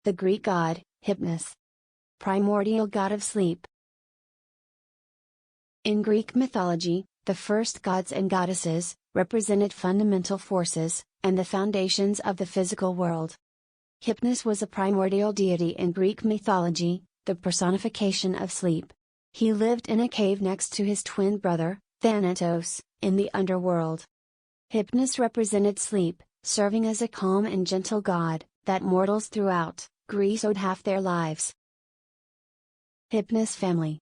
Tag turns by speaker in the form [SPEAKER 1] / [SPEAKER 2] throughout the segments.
[SPEAKER 1] The Greek god, Hypnos. Primordial god of sleep. In Greek mythology, the first gods and goddesses represented fundamental forces and the foundations of the physical world. Hypnos was a primordial deity in Greek mythology, the personification of sleep. He lived in a cave next to his twin brother, Thanatos, in the underworld. Hypnos represented sleep, serving as a calm and gentle god that mortals throughout Greece owed half their lives. Hypnos family.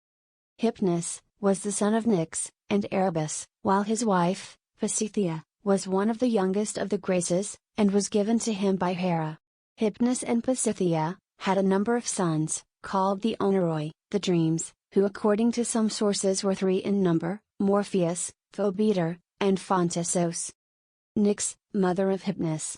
[SPEAKER 1] Hypnos was the son of Nyx and Erebos, while his wife, Pasithea, was one of the youngest of the Graces, and was given to him by Hera. Hypnos and Pasithea had a number of sons, called the Oneiroi, the dreams, who according to some sources were 3 in number: Morpheus, Phobeter, and Phontissos. Nyx, mother of Hypnos,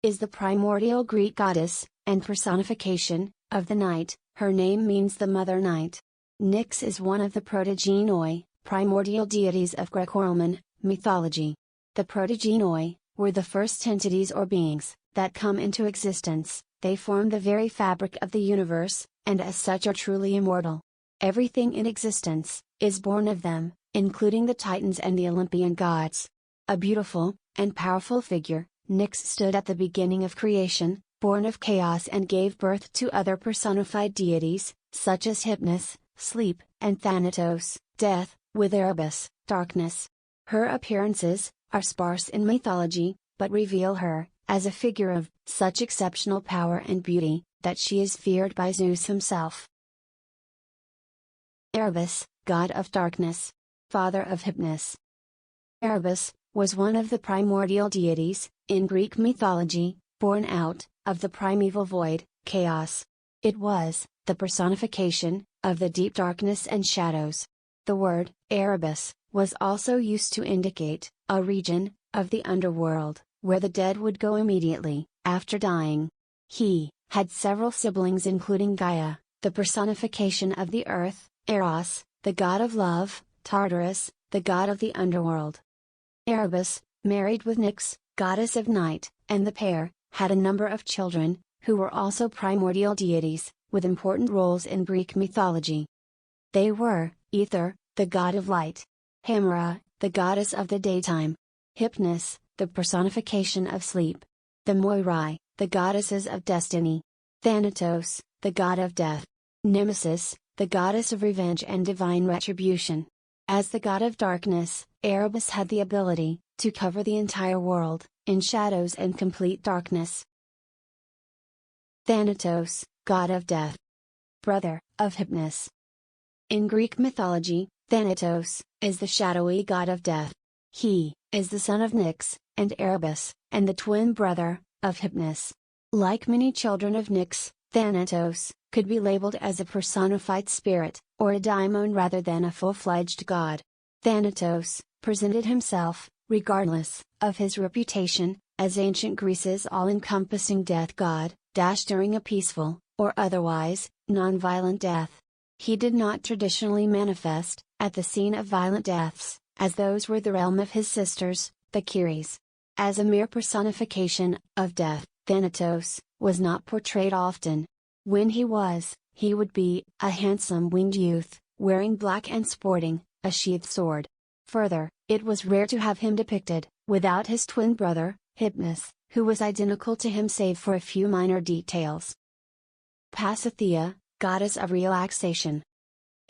[SPEAKER 1] is the primordial Greek goddess, and personification, of the night. Her name means the mother night. Nyx is one of the protogenoi, primordial deities of Greco-Roman mythology. The protogenoi were the first entities or beings that come into existence. They form the very fabric of the universe, and as such are truly immortal. Everything in existence is born of them, including the Titans and the Olympian gods. A beautiful and powerful figure, Nyx stood at the beginning of creation, born of chaos, and gave birth to other personified deities, such as Hypnos, sleep, and Thanatos, death, with Erebos, darkness. Her appearances are sparse in mythology, but reveal her as a figure of such exceptional power and beauty that she is feared by Zeus himself. Erebos, god of darkness, father of Hypnos. Erebos was one of the primordial deities in Greek mythology, born out of the primeval void, chaos. It was the personification of the deep darkness and shadows. The word Erebos was also used to indicate a region of the underworld where the dead would go immediately after dying. He had several siblings, including Gaia, the personification of the earth, Eros, the god of love, Tartarus, the god of the underworld. Erebos married with Nyx, goddess of night, and the pair had a number of children, who were also primordial deities, with important roles in Greek mythology. They were Ether, the god of light; Hemera, the goddess of the daytime; Hypnos, the personification of sleep; the Moirai, the goddesses of destiny; Thanatos, the god of death; Nemesis, the goddess of revenge and divine retribution. As the god of darkness, Erebos had the ability to cover the entire world in shadows and complete darkness. Thanatos, god of death. Brother of Hypnos. In Greek mythology, Thanatos is the shadowy god of death. He is the son of Nyx and Erebos, and the twin brother of Hypnos. Like many children of Nyx, Thanatos could be labeled as a personified spirit, or a daimon rather than a full-fledged god. Thanatos presented himself, regardless of his reputation, as ancient Greece's all-encompassing death god, during a peaceful, or otherwise, non-violent death. He did not traditionally manifest at the scene of violent deaths, as those were the realm of his sisters, the Keres. As a mere personification of death, Thanatos was not portrayed often. When he would be a handsome winged youth, wearing black and sporting a sheathed sword. Further, it was rare to have him depicted without his twin brother, Hypnos, who was identical to him save for a few minor details. Pasithea, goddess of relaxation.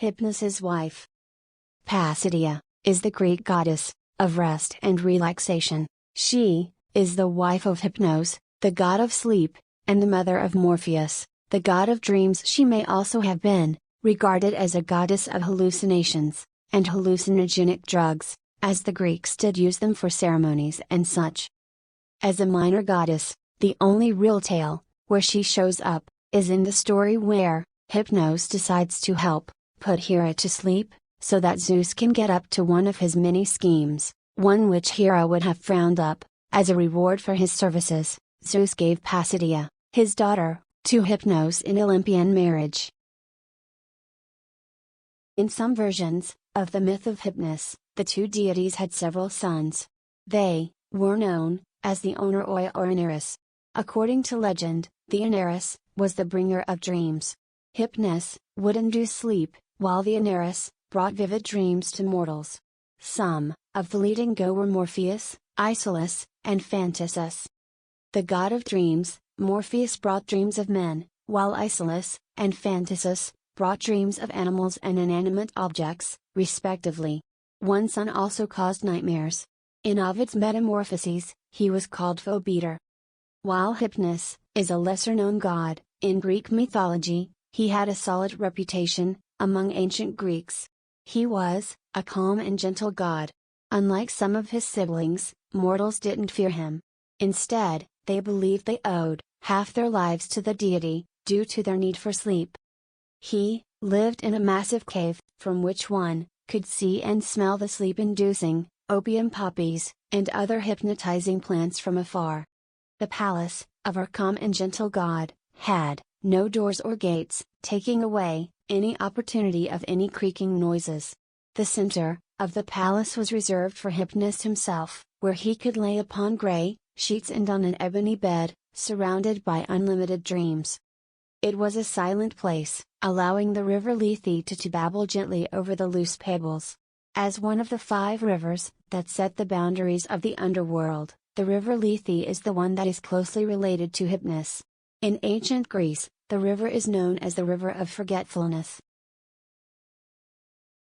[SPEAKER 1] Hypnos' wife. Pasithea is the Greek goddess of rest and relaxation. She is the wife of Hypnos, the god of sleep, and the mother of Morpheus, the god of dreams. She may also have been regarded as a goddess of hallucinations and hallucinogenic drugs, as the Greeks did use them for ceremonies and such. As a minor goddess, the only real tale where she shows up is in the story where Hypnos decides to help put Hera to sleep, so that Zeus can get up to one of his many schemes, one which Hera would have frowned up. As a reward for his services, Zeus gave Pasithea, his daughter, to Hypnos in Olympian marriage. In some versions of the myth of Hypnos, the two deities had several sons. They were known as the Oneiroi or Oneirus. According to legend, The Erebos was the bringer of dreams. Hypnos would induce sleep, while the Erebos brought vivid dreams to mortals. Some of the leading were Morpheus, Isolus, and Phantasus. The god of dreams, Morpheus brought dreams of men, while Isolus and Phantasus brought dreams of animals and inanimate objects, respectively. One son also caused nightmares. In Ovid's Metamorphoses, he was called Phobeater. While Hypnos is a lesser-known god, in Greek mythology, he had a solid reputation among ancient Greeks. He was a calm and gentle god. Unlike some of his siblings, mortals didn't fear him. Instead, they believed they owed half their lives to the deity, due to their need for sleep. He lived in a massive cave, from which one could see and smell the sleep-inducing opium poppies and other hypnotizing plants from afar. The palace of our calm and gentle god had no doors or gates, taking away any opportunity of any creaking noises. The center of the palace was reserved for Hypnos himself, where he could lay upon gray sheets and on an ebony bed, surrounded by unlimited dreams. It was a silent place, allowing the river Lethe to babble gently over the loose pebbles. As one of the 5 rivers that set the boundaries of the underworld, the river Lethe is the one that is closely related to Hypnos. In ancient Greece, the river is known as the River of Forgetfulness.